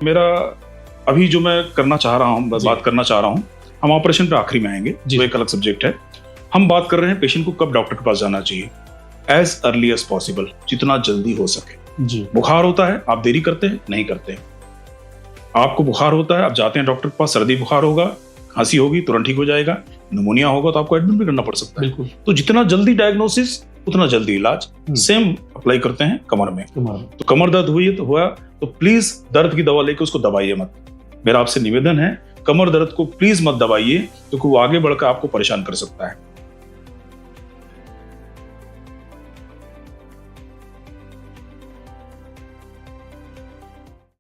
मेरा अभी जो मैं करना चाह रहा हूँ, बात करना चाह रहा हूँ, हम ऑपरेशन पे आखिरी में आएंगे, जो एक अलग सब्जेक्ट है। हम बात कर रहे हैं पेशेंट को कब डॉक्टर के पास जाना चाहिए। एज अर्ली एज पॉसिबल, जितना जल्दी हो सके जी। बुखार होता है, आप देरी करते हैं, नहीं करते हैं। आपको बुखार होता है, आप जाते हैं डॉक्टर के पास, सर्दी बुखार होगा, खांसी होगी, तुरंत ठीक हो जाएगा। निमोनिया होगा तो आपको एडमिट भी करना पड़ सकता है। तो जितना जल्दी डायग्नोसिस उतना जल्दी इलाज। सेम अप्लाई करते हैं कमर में। तो कमर दर्द हुई तो हुआ तो प्लीज दर्द की दवा लेके उसको दबाइए मत। मेरा आपसे निवेदन है, कमर दर्द को प्लीज मत दबाइए, क्योंकि वो आगे बढ़कर आपको परेशान कर सकता है।